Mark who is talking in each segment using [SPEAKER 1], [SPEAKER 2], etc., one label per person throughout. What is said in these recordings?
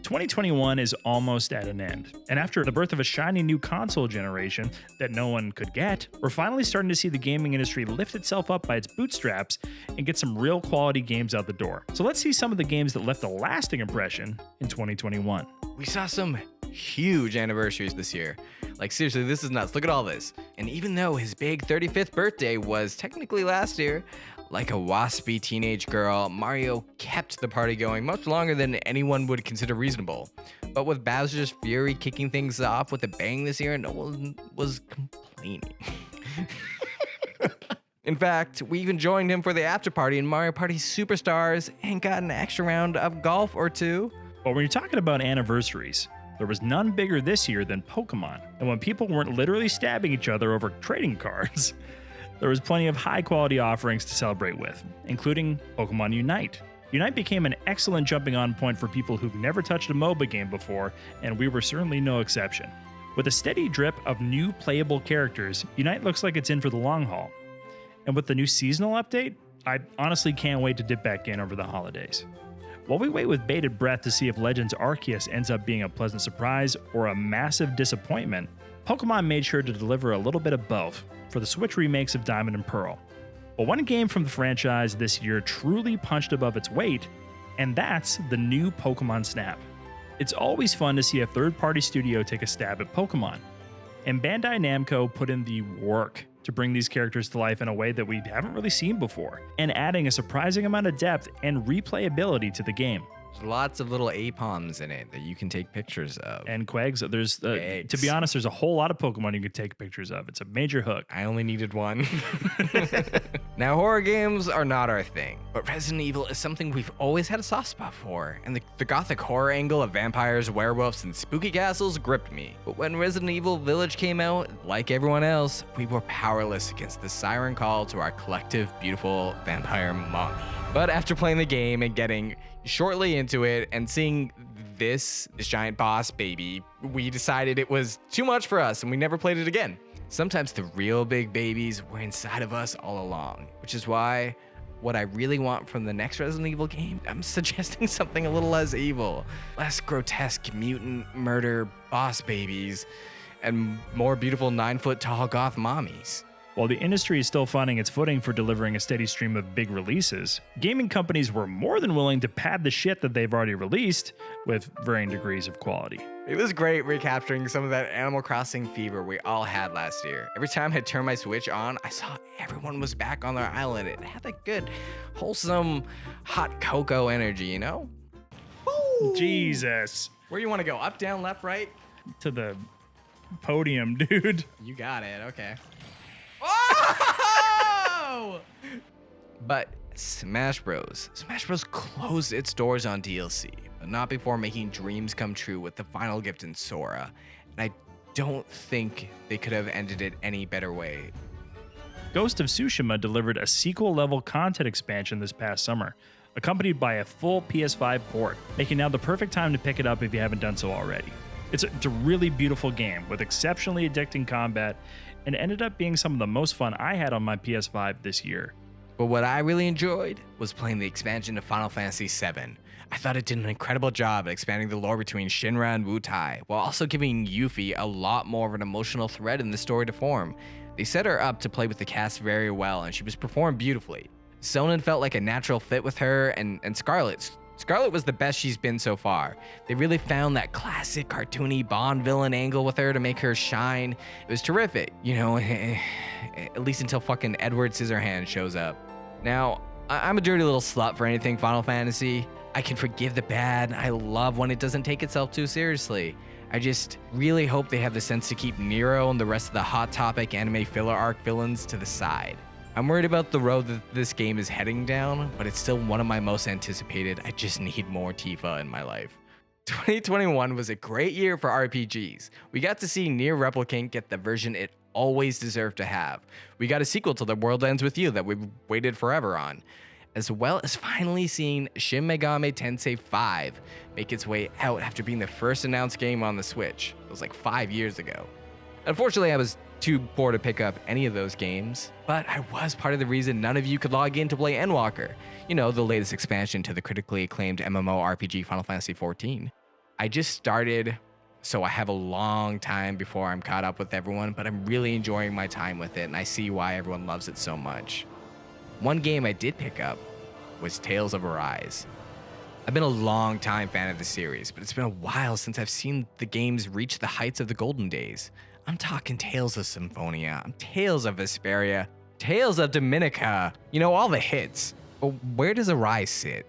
[SPEAKER 1] 2021 is almost at an end, and after the birth of a shiny new console generation that no one could get, we're finally starting to see the gaming industry lift itself up by its bootstraps and get some real quality games out the door. So let's see some of the games that left a lasting impression in 2021.
[SPEAKER 2] We saw some huge anniversaries this year. Like seriously, this is nuts. Look at all this. And even though his big 35th birthday was technically last year, like a waspy teenage girl, Mario kept the party going much longer than anyone would consider reasonable. But with Bowser's Fury kicking things off with a bang this year, no one was complaining. In fact, we even joined him for the after party in Mario Party Superstars and got an extra round of golf or two.
[SPEAKER 1] But when you're talking about anniversaries, there was none bigger this year than Pokemon. And when people weren't literally stabbing each other over trading cards, there was plenty of high-quality offerings to celebrate with, including Pokemon Unite. Unite became an excellent jumping-on point for people who've never touched a MOBA game before, and we were certainly no exception. With a steady drip of new playable characters, Unite looks like it's in for the long haul. And with the new seasonal update, I honestly can't wait to dip back in over the holidays. While we wait with bated breath to see if Legends Arceus ends up being a pleasant surprise or a massive disappointment, Pokemon made sure to deliver a little bit of both for the Switch remakes of Diamond and Pearl. But one game from the franchise this year truly punched above its weight, and that's the new Pokemon Snap. It's always fun to see a third-party studio take a stab at Pokemon, and Bandai Namco put in the work to bring these characters to life in a way that we haven't really seen before, and adding a surprising amount of depth and replayability to the game.
[SPEAKER 2] There's lots of little Apoms in it that you can take pictures of.
[SPEAKER 1] And Quags, there's, to be honest, there's a whole lot of Pokemon you can take pictures of. It's a major hook.
[SPEAKER 2] I only needed one. Now, horror games are not our thing, but Resident Evil is something we've always had a soft spot for, and the gothic horror angle of vampires, werewolves, and spooky castles gripped me. But when Resident Evil Village came out, like everyone else, we were powerless against the siren call to our collective, beautiful vampire mommy. But after playing the game and getting shortly into it and seeing this giant boss baby, we decided it was too much for us and we never played it again. Sometimes the real big babies were inside of us all along, which is why what I really want from the next Resident Evil game, I'm suggesting something a little less evil, less grotesque mutant murder boss babies, and more beautiful 9-foot tall goth mommies.
[SPEAKER 1] While the industry is still finding its footing for delivering a steady stream of big releases, gaming companies were more than willing to pad the shit that they've already released with varying degrees of quality.
[SPEAKER 2] It was great recapturing some of that Animal Crossing fever we all had last year. Every time I turned my Switch on, I saw everyone was back on their island. It had that good, wholesome, hot cocoa energy, you know?
[SPEAKER 1] Woo! Jesus.
[SPEAKER 2] Where you want to go? Up, down, left, right?
[SPEAKER 1] To the podium, dude.
[SPEAKER 2] You got it, okay. Oh! But Smash Bros. Closed its doors on DLC, but not before making dreams come true with the final gift in Sora. And I don't think they could have ended it any better way.
[SPEAKER 1] Ghost of Tsushima delivered a sequel-level content expansion this past summer, accompanied by a full PS5 port, making now the perfect time to pick it up if you haven't done so already. It's a really beautiful game with exceptionally addicting combat, and ended up being some of the most fun I had on my PS5 this year.
[SPEAKER 2] But what I really enjoyed was playing the expansion of Final Fantasy VII. I thought it did an incredible job at expanding the lore between Shinra and Wutai, while also giving Yuffie a lot more of an emotional thread in the story to form. They set her up to play with the cast very well, and she was performed beautifully. Sonnen felt like a natural fit with her, and Scarlet was the best she's been so far. They really found that classic cartoony Bond villain angle with her to make her shine. It was terrific, you know, at least until fucking Edward Scissorhands shows up. Now, I'm a dirty little slut for anything Final Fantasy. I can forgive the bad. I love when it doesn't take itself too seriously. I just really hope they have the sense to keep Nero and the rest of the Hot Topic anime filler arc villains to the side. I'm worried about the road that this game is heading down, but it's still one of my most anticipated. I just need more Tifa in my life. 2021 was a great year for RPGs. We got to see Nier Replicant get the version it always deserved to have. We got a sequel to The World Ends With You that we've waited forever on, as well as finally seeing Shin Megami Tensei 5 make its way out after being the first announced game on the Switch. It was like 5 years ago. Unfortunately, I was too poor to pick up any of those games, but I was part of the reason none of you could log in to play Endwalker, you know, the latest expansion to the critically acclaimed MMORPG Final Fantasy XIV. I just started, so I have a long time before I'm caught up with everyone, but I'm really enjoying my time with it, and I see why everyone loves it so much. One game I did pick up was Tales of Arise. I've been a long time fan of the series, but it's been a while since I've seen the games reach the heights of the golden days. I'm talking Tales of Symphonia, Tales of Vesperia, Tales of Dominica, all the hits. But where does Arise sit?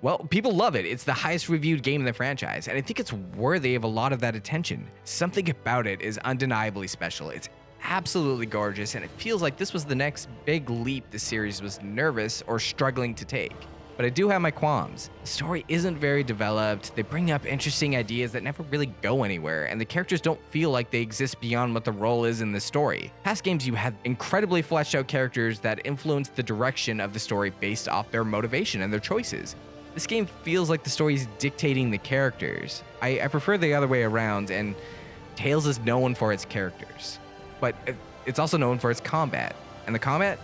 [SPEAKER 2] Well, people love it. It's the highest reviewed game in the franchise, and I think it's worthy of a lot of that attention. Something about it is undeniably special. It's absolutely gorgeous, and it feels like this was the next big leap the series was nervous or struggling to take. But I do have my qualms. The story isn't very developed, they bring up interesting ideas that never really go anywhere, and the characters don't feel like they exist beyond what the role is in the story. Past games, you had incredibly fleshed out characters that influence the direction of the story based off their motivation and their choices. This game feels like the story is dictating the characters. I prefer the other way around, and Tales is known for its characters. But it's also known for its combat. And the combat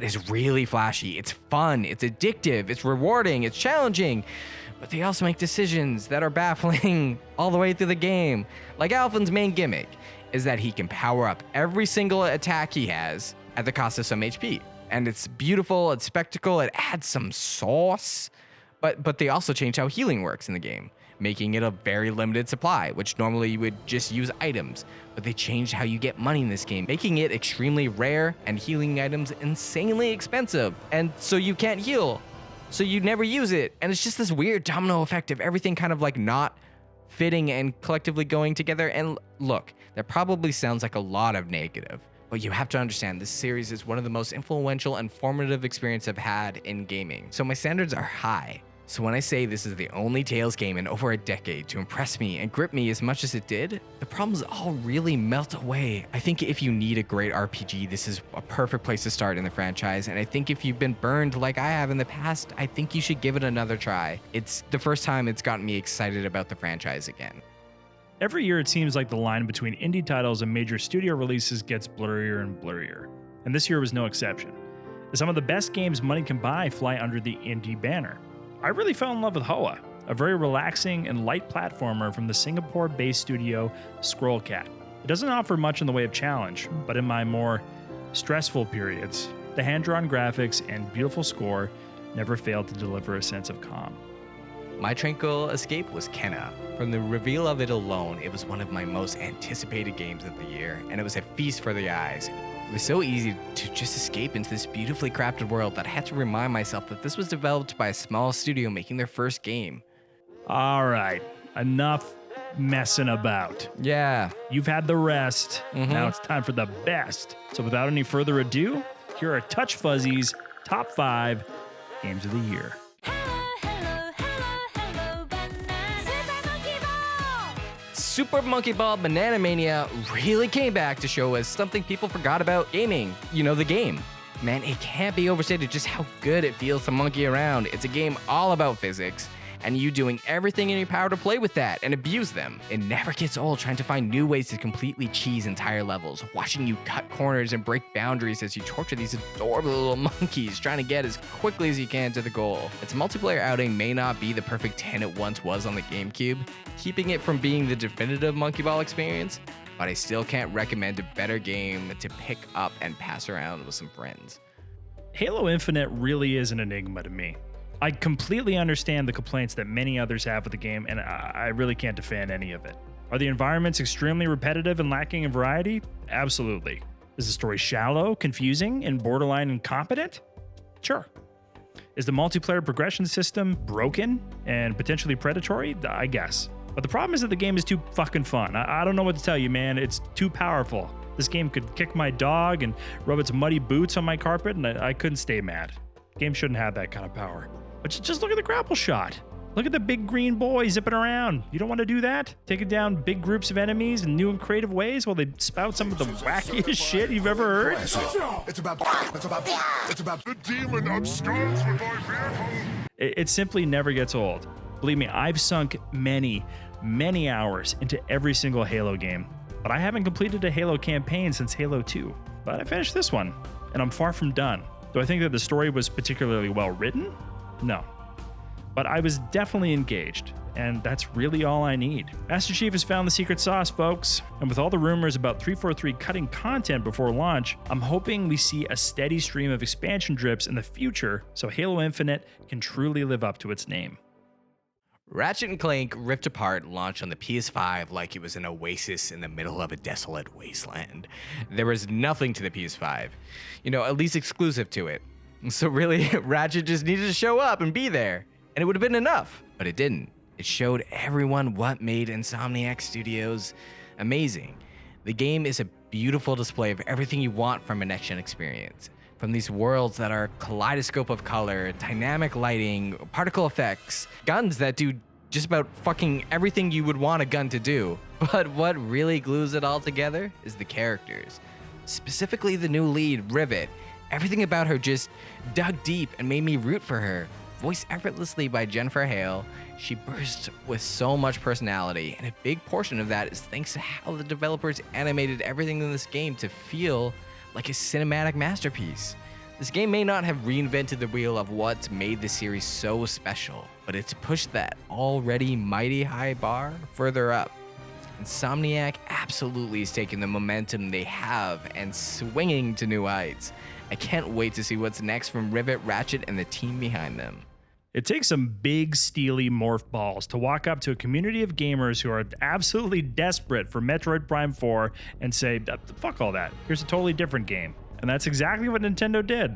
[SPEAKER 2] is really flashy. It's fun, it's addictive, it's rewarding, it's challenging. But they also make decisions that are baffling all the way through the game. Like Alphen's main gimmick is that he can power up every single attack he has at the cost of some HP. And it's beautiful, it's spectacle, it adds some sauce. But they also changed how healing works in the game, making it a very limited supply, which normally you would just use items. But they changed how you get money in this game, making it extremely rare and healing items insanely expensive. And so you can't heal, so you never use it. And it's just this weird domino effect of everything kind of like not fitting and collectively going together. And look, that probably sounds like a lot of negative, but you have to understand this series is one of the most influential and formative experiences I've had in gaming. So my standards are high. So when I say this is the only Tales game in over a decade to impress me and grip me as much as it did, the problems all really melt away. I think if you need a great RPG, this is a perfect place to start in the franchise. And I think if you've been burned like I have in the past, I think you should give it another try. It's the first time it's gotten me excited about the franchise again.
[SPEAKER 1] Every year, it seems like the line between indie titles and major studio releases gets blurrier and blurrier. And this year was no exception. Some of the best games money can buy fly under the indie banner. I really fell in love with Hoa, a very relaxing and light platformer from the Singapore-based studio Scrollcat. It doesn't offer much in the way of challenge, but in my more stressful periods, the hand-drawn graphics and beautiful score never failed to deliver a sense of calm.
[SPEAKER 2] My tranquil escape was Kenna. From the reveal of it alone, it was one of my most anticipated games of the year, and it was a feast for the eyes. It was so easy to just escape into this beautifully crafted world that I had to remind myself that this was developed by a small studio making their first game.
[SPEAKER 1] All right, enough messing about.
[SPEAKER 2] Yeah.
[SPEAKER 1] You've had the rest. Now it's time for the best. So without any further ado, here are Touch Fuzzy's top 5 games of the year.
[SPEAKER 2] Super Monkey Ball Banana Mania really came back to show us something people forgot about gaming. The game. Man, it can't be overstated just how good it feels to monkey around. It's a game all about physics, and you doing everything in your power to play with that and abuse them. It never gets old trying to find new ways to completely cheese entire levels, watching you cut corners and break boundaries as you torture these adorable little monkeys, trying to get as quickly as you can to the goal. Its multiplayer outing may not be the perfect 10 it once was on the GameCube, keeping it from being the definitive Monkey Ball experience, but I still can't recommend a better game to pick up and pass around with some friends.
[SPEAKER 1] Halo Infinite really is an enigma to me. I completely understand the complaints that many others have with the game, and I really can't defend any of it. Are the environments extremely repetitive and lacking in variety? Absolutely. Is the story shallow, confusing, and borderline incompetent? Sure. Is the multiplayer progression system broken and potentially predatory? I guess. But the problem is that the game is too fucking fun. I don't know what to tell you, man. It's too powerful. This game could kick my dog and rub its muddy boots on my carpet, and I couldn't stay mad. The game shouldn't have that kind of power. But just look at the grapple shot. Look at the big green boy zipping around. You don't want to do that? Taking down big groups of enemies in new and creative ways while they spout some of the wackiest shit you've ever heard?
[SPEAKER 3] It's about the demon absconds with my vehicle.
[SPEAKER 1] It simply never gets old. Believe me, I've sunk many hours into every single Halo game, but I haven't completed a Halo campaign since Halo 2. But I finished this one, and I'm far from done. Do I think that the story was particularly well written? No. But I was definitely engaged, and that's really all I need. Master Chief has found the secret sauce, folks, and with all the rumors about 343 cutting content before launch, I'm hoping we see a steady stream of expansion drips in the future so Halo Infinite can truly live up to its name.
[SPEAKER 2] Ratchet & Clank Rift Apart launched on the PS5 like it was an oasis in the middle of a desolate wasteland. There was nothing to the PS5, at least exclusive to it. So really, Ratchet just needed to show up and be there, and it would have been enough, but it didn't. It showed everyone what made Insomniac Studios amazing. The game is a beautiful display of everything you want from a next-gen experience. From these worlds that are kaleidoscope of color, dynamic lighting, particle effects, guns that do just about fucking everything you would want a gun to do. But what really glues it all together is the characters. Specifically the new lead, Rivet. Everything about her just dug deep and made me root for her. Voiced effortlessly by Jennifer Hale, she bursts with so much personality, and a big portion of that is thanks to how the developers animated everything in this game to feel like a cinematic masterpiece. This game may not have reinvented the wheel of what's made the series so special, but it's pushed that already mighty high bar further up. Insomniac absolutely is taking the momentum they have and swinging to new heights. I can't wait to see what's next from Rivet, Ratchet, and the team behind them.
[SPEAKER 1] It takes some big, steely morph balls to walk up to a community of gamers who are absolutely desperate for Metroid Prime 4 and say, fuck all that, here's a totally different game. And that's exactly what Nintendo did.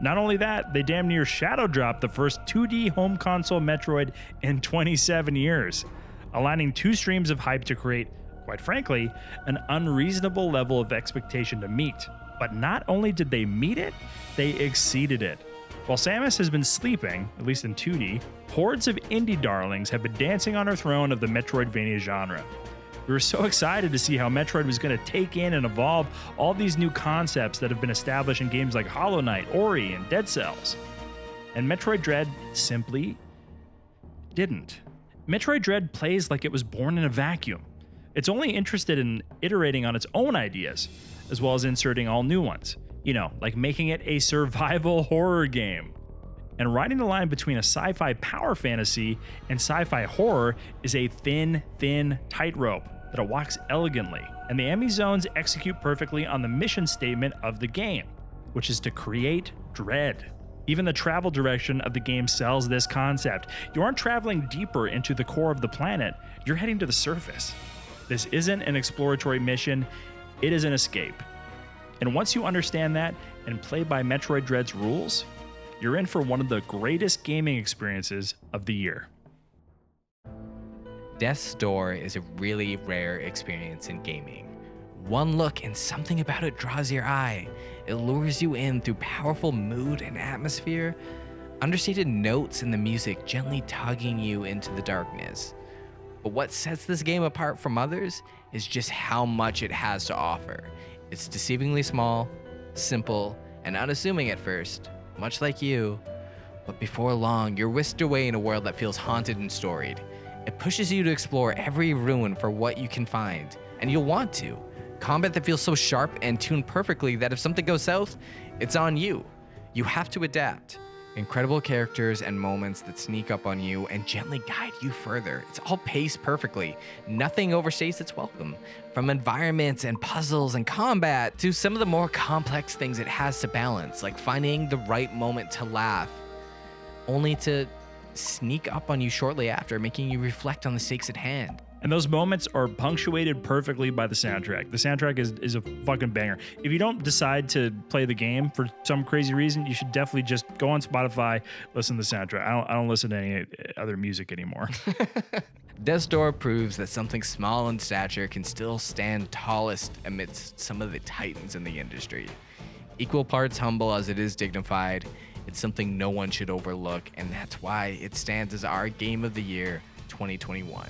[SPEAKER 1] Not only that, they damn near shadow dropped the first 2D home console Metroid in 27 years, aligning two streams of hype to create, quite frankly, an unreasonable level of expectation to meet. But not only did they meet it, they exceeded it. While Samus has been sleeping, at least in 2D, hordes of indie darlings have been dancing on her throne of the Metroidvania genre. We were so excited to see how Metroid was going to take in and evolve all these new concepts that have been established in games like Hollow Knight, Ori, and Dead Cells. And Metroid Dread simply didn't. Metroid Dread plays like it was born in a vacuum. It's only interested in iterating on its own ideas, as well as inserting all new ones. Like making it a survival horror game. And riding the line between a sci-fi power fantasy and sci-fi horror is a thin tightrope that it walks elegantly. And the Emmy zones execute perfectly on the mission statement of the game, which is to create dread. Even the travel direction of the game sells this concept. You aren't traveling deeper into the core of the planet, you're heading to the surface. This isn't an exploratory mission, it is an escape. And once you understand that and play by Metroid Dread's rules, you're in for one of the greatest gaming experiences of the year.
[SPEAKER 2] Death's Door is a really rare experience in gaming. One look and something about it draws your eye. It lures you in through powerful mood and atmosphere, understated notes in the music gently tugging you into the darkness. But what sets this game apart from others is just how much it has to offer. It's deceivingly small, simple, and unassuming at first, much like you. But before long, you're whisked away in a world that feels haunted and storied. It pushes you to explore every ruin for what you can find, and you'll want to. Combat that feels so sharp and tuned perfectly that if something goes south, it's on you. You have to adapt. Incredible characters and moments that sneak up on you and gently guide you further. It's all paced perfectly. Nothing overstays its welcome. From environments and puzzles and combat to some of the more complex things it has to balance, like finding the right moment to laugh, only to sneak up on you shortly after, making you reflect on the stakes at hand.
[SPEAKER 1] And those moments are punctuated perfectly by the soundtrack. The soundtrack is a fucking banger. If you don't decide to play the game for some crazy reason, you should definitely just go on Spotify, listen to the soundtrack. I don't listen to any other music anymore.
[SPEAKER 2] Death's Door proves that something small in stature can still stand tallest amidst some of the titans in the industry. Equal parts humble as it is dignified, it's something no one should overlook, and that's why it stands as our Game of the Year 2021.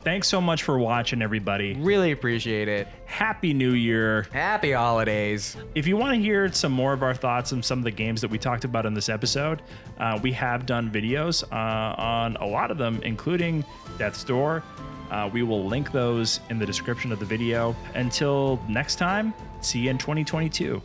[SPEAKER 1] Thanks so much for watching, everybody.
[SPEAKER 2] Really appreciate it.
[SPEAKER 1] Happy New Year.
[SPEAKER 2] Happy holidays.
[SPEAKER 1] If you want to hear some more of our thoughts on some of the games that we talked about in this episode, we have done videos on a lot of them, including Death's Door. We will link those in the description of the video. Until next time, see you in 2022.